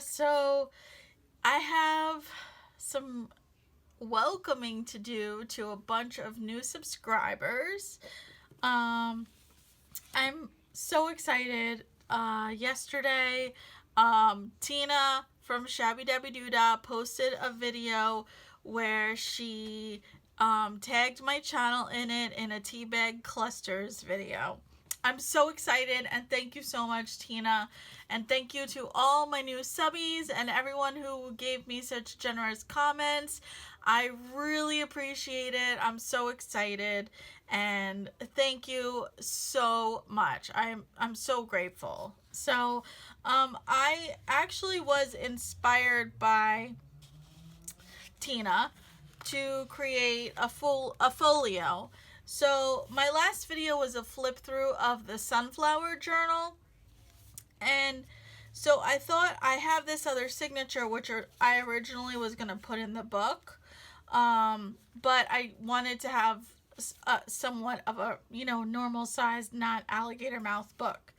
So I have some welcoming to do to a bunch of new subscribers. Um, I'm so excited. Yesterday, Tina from Shabbydabbydoodah posted a video where she tagged my channel in it in a teabag clusters video. I'm so excited, and thank you so much, Tina. And thank you to all my new subbies and everyone who gave me such generous comments. I really appreciate it. I'm so excited, and thank you so much. I'm so grateful. So, I actually was inspired by Tina to create a folio. So my last video was a flip through of the Sunflower journal, and so I thought I have this other signature which I originally was going to put in the book, but I wanted to have somewhat of a normal sized, not alligator mouth book.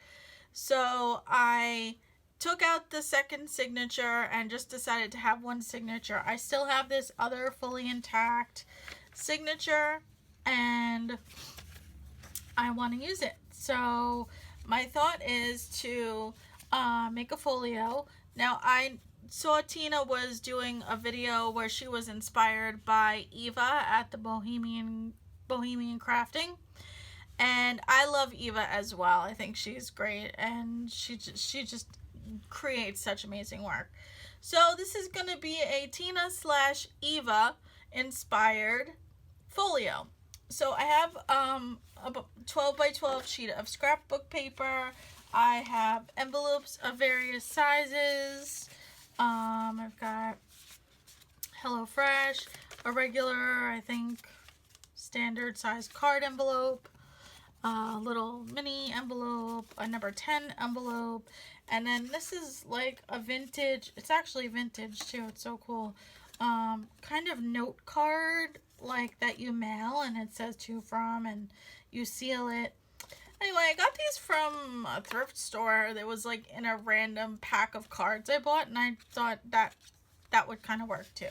So I took out the second signature and just decided to have one signature. I still have this other fully intact signature, and I want to use it. So my thought is to make a folio. Now, I saw Tina was doing a video where she was inspired by Eva at the Bohemian Crafting, and I love Eva as well. I think she's great, and she just creates such amazing work. So this is going to be a Tina / Eva inspired folio. So I have a 12 by 12 sheet of scrapbook paper. I have envelopes of various sizes. I've got HelloFresh, a regular, I think, standard size card envelope, a little mini envelope, a number 10 envelope, and then this is like a vintage, it's actually vintage too, it's so cool, kind of note card like that you mail, and it says to from, and you seal it. Anyway, I got these from a thrift store. There was like in a random pack of cards I bought, and I thought that would kind of work too.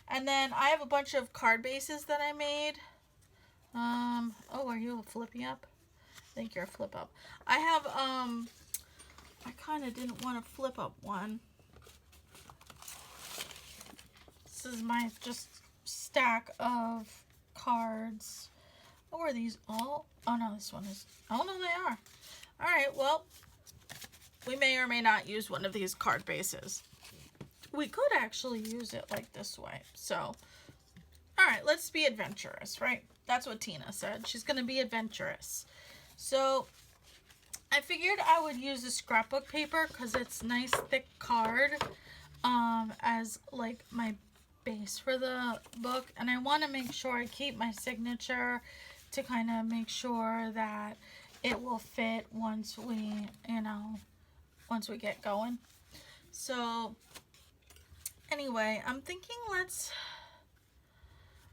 And then I have a bunch of card bases that I made. Oh, are you a flippy up? I think you're a flip up. I have, I kind of didn't want to flip up one. This is my just stack of cards. Oh, are these all? Oh no, this one is. Oh no, they are. Alright, well, we may or may not use one of these card bases. We could actually use it like this way. So, alright, let's be adventurous, right? That's what Tina said. She's going to be adventurous. So, I figured I would use a scrapbook paper because it's nice thick card as like my base for the book, and I want to make sure I keep my signature to kind of make sure that it will fit once we get going. So anyway, I'm thinking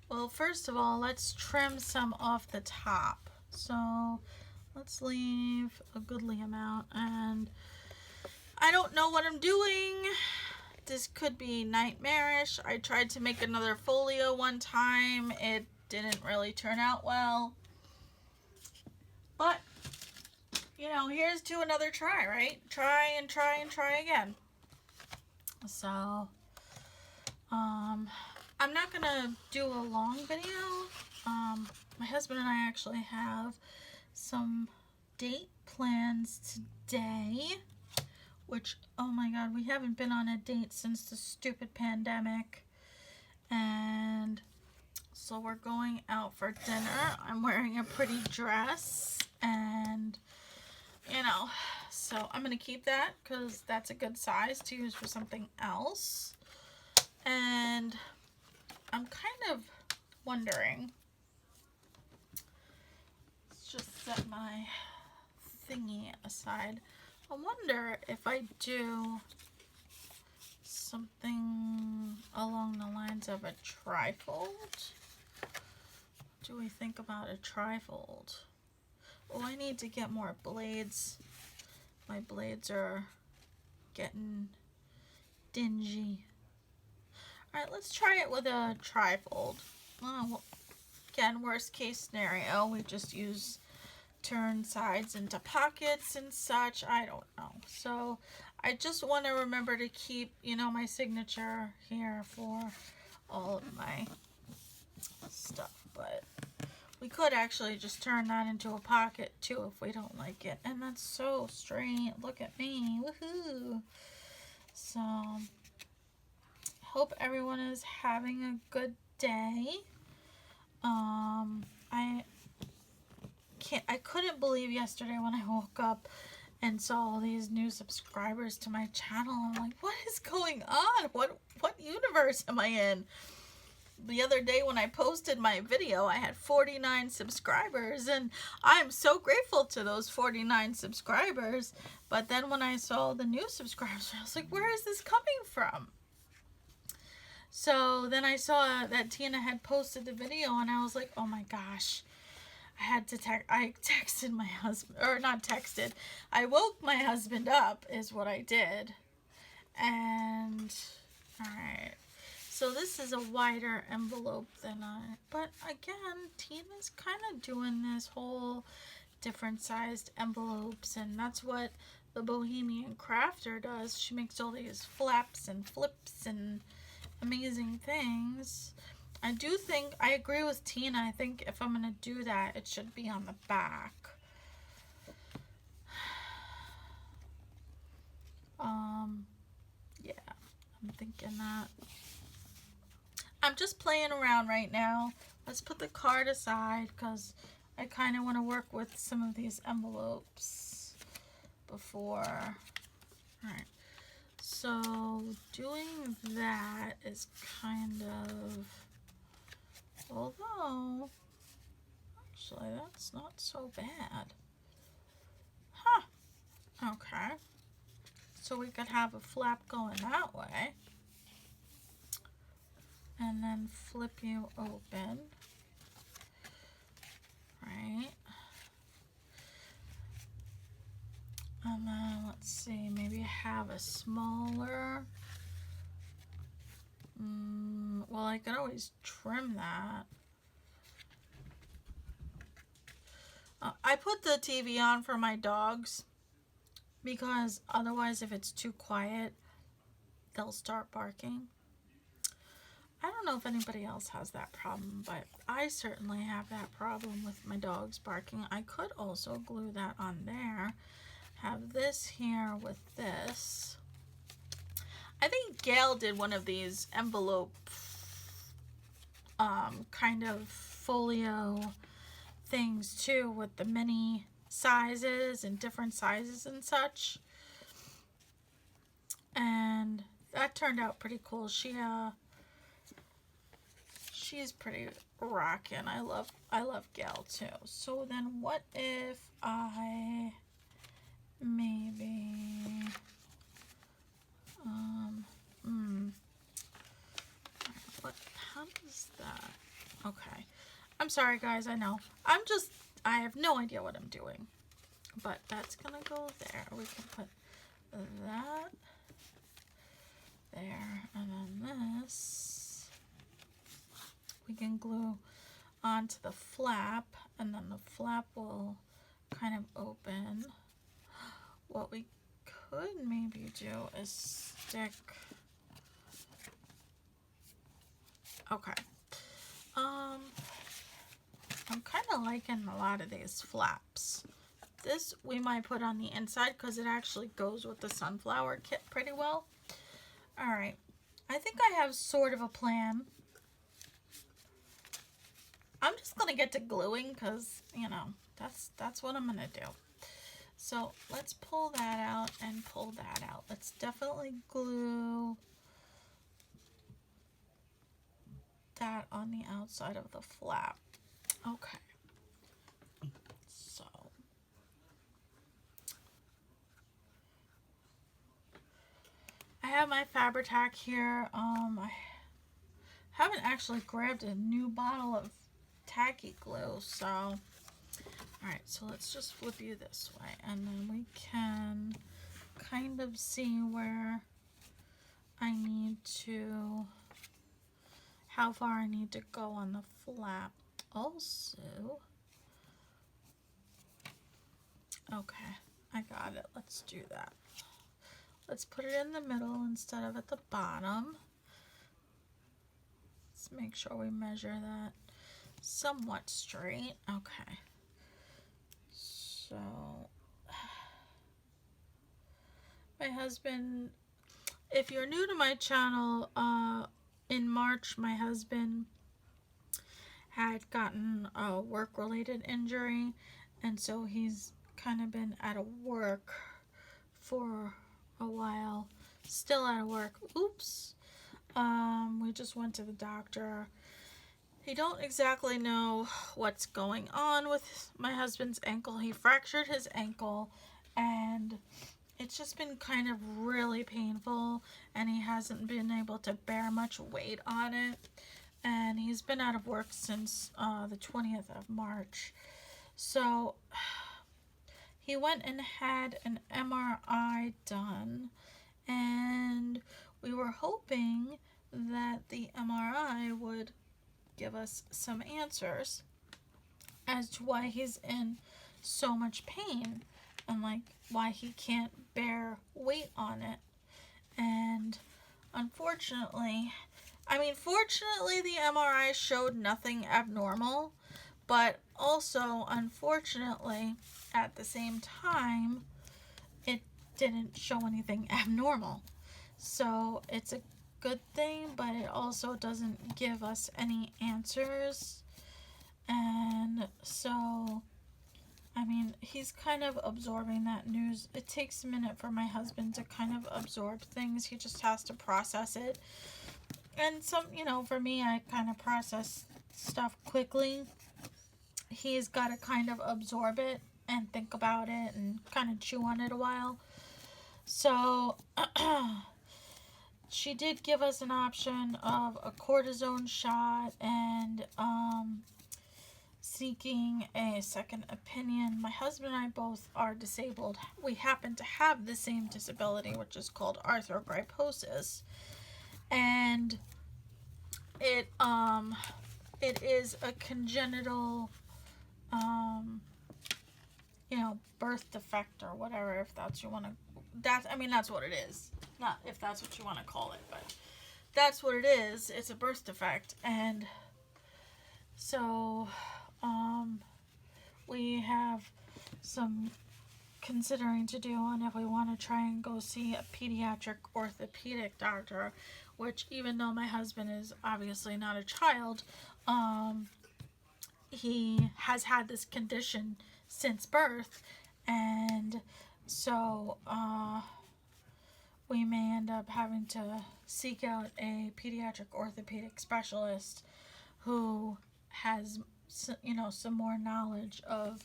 well, first of all, let's trim some off the top. So let's leave a goodly amount, and I don't know what I'm doing. This could be nightmarish. I tried to make another folio one time. It didn't really turn out well. But, here's to another try, right? Try and try and try again. So, I'm not going to do a long video. My husband and I actually have some date plans today, which, oh my god, we haven't been on a date since the stupid pandemic. And so we're going out for dinner. I'm wearing a pretty dress, and so I'm going to keep that because that's a good size to use for something else. And I'm kind of wondering, let's just set my thingy aside. I wonder if I do something along the lines of a trifold. What do we think about a trifold? Oh, I need to get more blades. My blades are getting dingy. Alright, let's try it with a trifold. Well, again, worst case scenario, we just turn sides into pockets and such. I don't know. So I just want to remember to keep, you know, my signature here for all of my stuff. But we could actually just turn that into a pocket too if we don't like it. And that's so strange. Look at me. Woohoo. So hope everyone is having a good day. I couldn't believe yesterday when I woke up and saw all these new subscribers to my channel. I'm like, what is going on? What universe am I in? The other day when I posted my video, I had 49 subscribers, and I'm so grateful to those 49 subscribers. But then when I saw the new subscribers, I was like, where is this coming from? So then I saw that Tina had posted the video, and I was like, oh my gosh. I texted my husband, or not texted. I woke my husband up is what I did. And, alright. So this is a wider envelope than but again, Tina's kind of doing this whole different sized envelopes, and that's what the Bohemian Crafter does. She makes all these flaps and flips and amazing things. I do think, I agree with Tina, I think if I'm going to do that, it should be on the back. Yeah, I'm thinking that. I'm just playing around right now. Let's put the card aside because I kind of want to work with some of these envelopes before. Alright, so doing that is kind of, although, actually that's not so bad. Huh, okay. So we could have a flap going that way. And then flip you open, right? And then let's see, maybe have a smaller, well, I could always trim that. I put the TV on for my dogs because otherwise if it's too quiet, they'll start barking. I don't know if anybody else has that problem, but I certainly have that problem with my dogs barking. I could also glue that on there. Have this here with this. I think Gayle did one of these envelope kind of folio things too, with the mini sizes and different sizes and such. And that turned out pretty cool. She's pretty rockin'. I love Gayle too. So then what if I maybe how does that, okay. I'm sorry guys, I know. I have no idea what I'm doing. But that's gonna go there. We can put that there, and then this we can glue onto the flap, and then the flap will kind of open. What we could maybe do is stick, okay, I'm kind of liking a lot of these flaps. This we might put on the inside because it actually goes with the Sunflower Kit pretty well. Alright, I think I have sort of a plan. I'm just going to get to gluing because, you know, that's what I'm going to do. So let's pull that out and pull that out. Let's definitely glue that on the outside of the flap. Okay. So I have my Fabri-Tac here. I haven't actually grabbed a new bottle of tacky glue, so alright, so let's just flip you this way, and then we can kind of see where I need to, how far I need to go on the flap. Also, okay, I got it. Let's do that. Let's put it in the middle instead of at the bottom. Let's make sure we measure that somewhat straight. Okay. So, my husband, if you're new to my channel, in March, my husband had gotten a work-related injury, and so he's kind of been out of work for a while. Still out of work. Oops. We just went to the doctor. He don't exactly know what's going on with my husband's ankle. He fractured his ankle, and it's just been kind of really painful, and he hasn't been able to bear much weight on it. And he's been out of work since the 20th of March. So he went and had an MRI done, and we were hoping that the MRI would give us some answers as to why he's in so much pain and like why he can't bear weight on it. And unfortunately, fortunately the MRI showed nothing abnormal, but also unfortunately at the same time it didn't show anything abnormal. So it's a good thing, but it also doesn't give us any answers. And so, he's kind of absorbing that news. It takes a minute for my husband to kind of absorb things. He just has to process it. And for me, I kind of process stuff quickly. He's got to kind of absorb it and think about it and kind of chew on it a while. So, she did give us an option of a cortisone shot and seeking a second opinion. My husband and I both are disabled. We happen to have the same disability, which is called arthrogryposis. And it is a congenital birth defect or whatever, if that's what it is. Not if that's what you want to call it, but that's what it is. It's a birth defect. And so we have some considering to do on if we want to try and go see a pediatric orthopedic doctor, which even though my husband is obviously not a child, he has had this condition since birth, and so we may end up having to seek out a pediatric orthopedic specialist who has some more knowledge of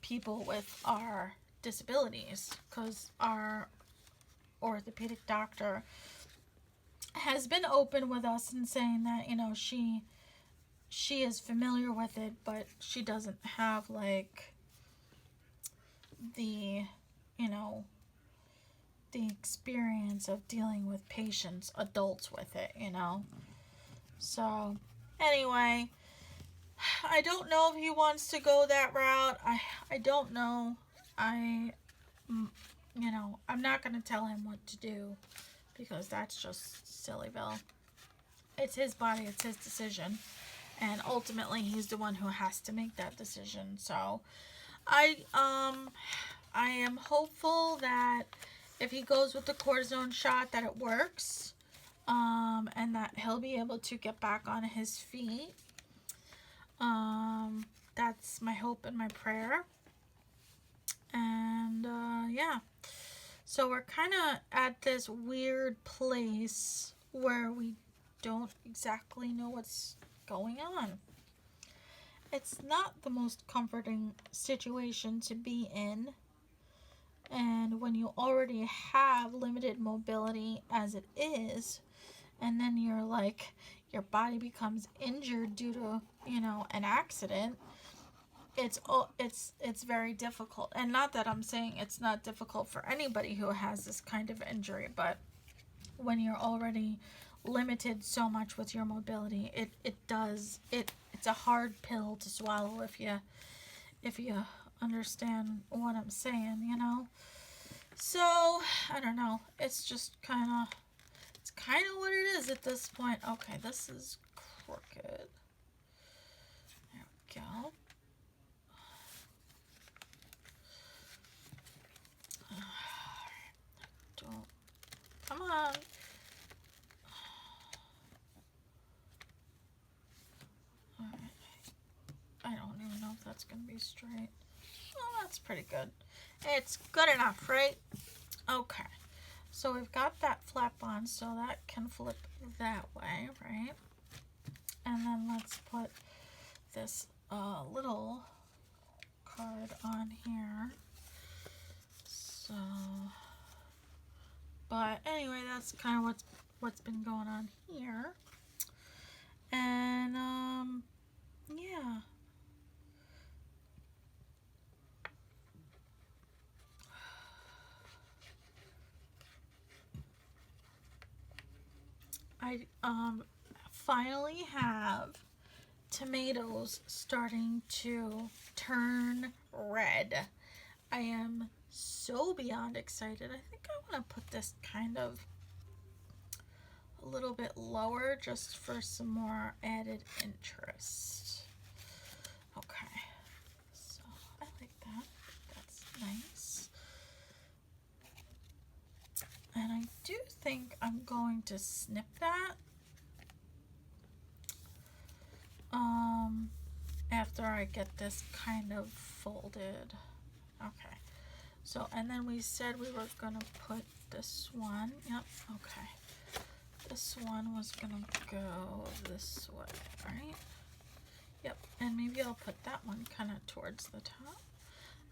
people with our disabilities, because our orthopedic doctor has been open with us and saying that she is familiar with it, but she doesn't have like the the experience of dealing with patients, adults with it, So anyway, I don't know if he wants to go that route. I don't know. I'm not going to tell him what to do, because that's just sillyville. It's his body, it's his decision, and ultimately he's the one who has to make that decision. So I am hopeful that if he goes with the cortisone shot, that it works, and that he'll be able to get back on his feet. That's my hope and my prayer. And yeah, so we're kind of at this weird place where we don't exactly know what's going on. It's not the most comforting situation to be in, and when you already have limited mobility as it is, and then your body becomes injured due to an accident, it's very difficult. And not that I'm saying it's not difficult for anybody who has this kind of injury, but when you're already limited so much with your mobility. It's a hard pill to swallow if you understand what I'm saying, you know. So I don't know. It's just kind of what it is at this point. Okay, this is crooked. There we go. Don't. Come on. Alright. I don't even know if that's going to be straight. Oh, that's pretty good. It's good enough, right? Okay. So we've got that flap on, so that can flip that way, right? And then let's put this little card on here. So, but anyway, that's kind of what's been going on here. And yeah. I finally have tomatoes starting to turn red. I am so beyond excited. I think I want to put this kind of a little bit lower just for some more added interest. Okay, so I like that. That's nice. And I do think I'm going to snip that after I get this kind of folded. Okay. So, and then we said we were going to put this one. Yep. Okay. This one was going to go this way, right? Yep. And maybe I'll put that one kind of towards the top.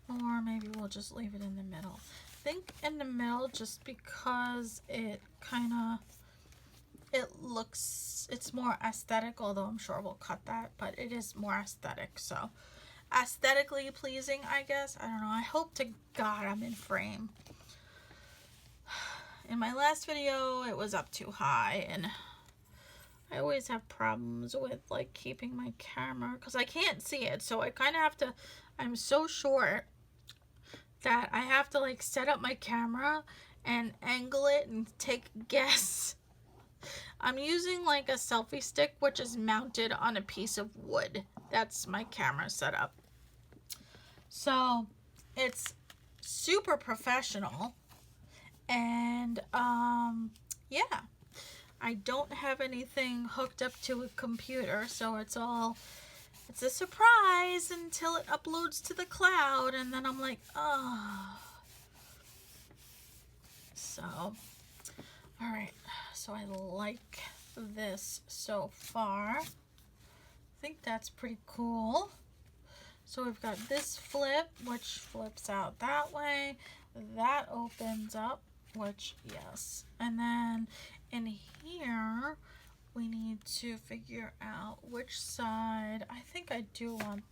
Or maybe we'll just leave it in the middle. I think in the middle just because it kind of, it's more aesthetic, although I'm sure we'll cut that, but it is more aesthetic. So aesthetically pleasing, I guess. I don't know. I hope to God I'm in frame. In my last video, it was up too high, and I always have problems with like keeping my camera because I can't see it. So I kind of have to, I'm so short that I have to like set up my camera and angle it and take a guess. I'm using like a selfie stick, which is mounted on a piece of wood. That's my camera setup. So it's super professional. And yeah, I don't have anything hooked up to a computer, so it's a surprise until it uploads to the cloud, and then I'm like, oh. So, all right. So I like this so far. I think that's pretty cool. So we've got this flip, which flips out that way. That opens up, which, yes. And then in here, we need to figure out which side. I think I do want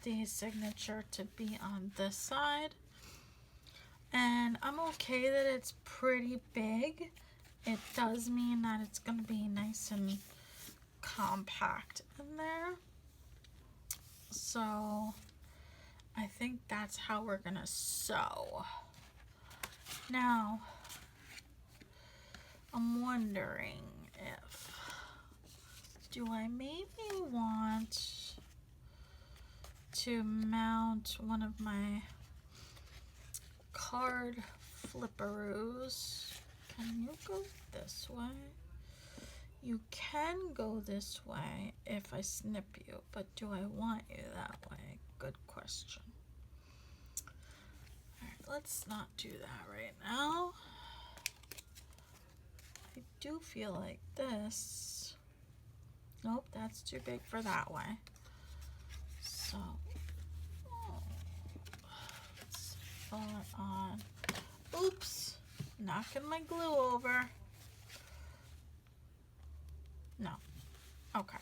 the signature to be on this side. And I'm okay that it's pretty big. It does mean that it's going to be nice and compact in there. So I think that's how we're going to sew. Now, I'm wondering if, do I maybe want to mount one of my card flipperoos? Can you go this way? You can go this way if I snip you, but do I want you that way? Good question. Alright, let's not do that right now. I do feel like this. Nope, that's too big for that way. So, let's pull it on. Oops, knocking my glue over. No. Okay.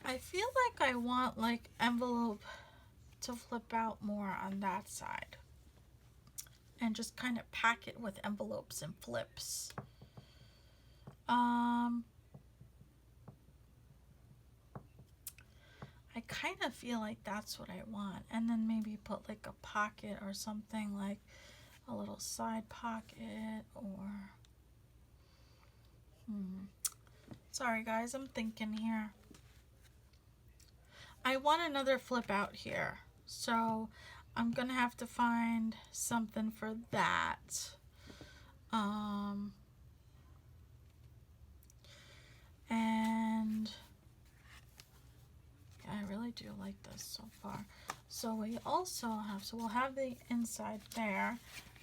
I feel like I want like envelope to flip out more on that side. and just kind of pack it with envelopes and flips. I kind of feel like that's what I want. And then maybe put like a pocket or something, like a little side pocket, or sorry guys, I'm thinking here. I want another flip out here, so I'm gonna have to find something for that. And yeah, I really do like this so far. So we also have, so we'll have the inside there,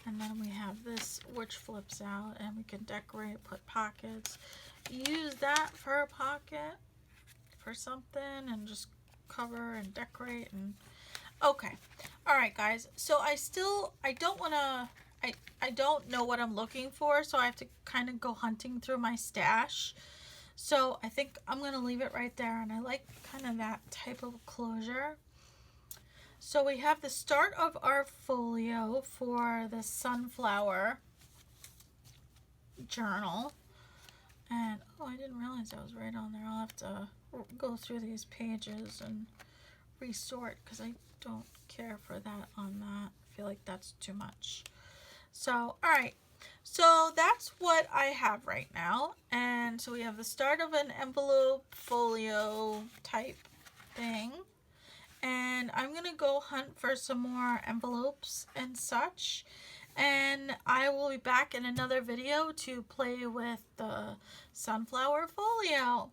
and then we have this which flips out, and we can decorate, put pockets, use that for a pocket for something, and just cover and decorate. And okay, all right guys, so I don't want to, I don't know what I'm looking for, so I have to kind of go hunting through my stash. So I think I'm going to leave it right there, and I like kind of that type of closure. So we have the start of our folio for the sunflower journal. And oh, I didn't realize that was right on there. I'll have to go through these pages and resort, because I don't care for that on that. I feel like that's too much. So, all right. So that's what I have right now. And so we have the start of an envelope folio type thing. And I'm going to go hunt for some more envelopes and such. And I will be back in another video to play with the sunflower folio.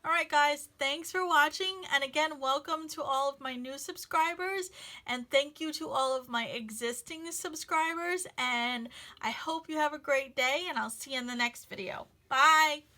Alright guys, thanks for watching, and again, welcome to all of my new subscribers, and thank you to all of my existing subscribers, and I hope you have a great day, and I'll see you in the next video. Bye!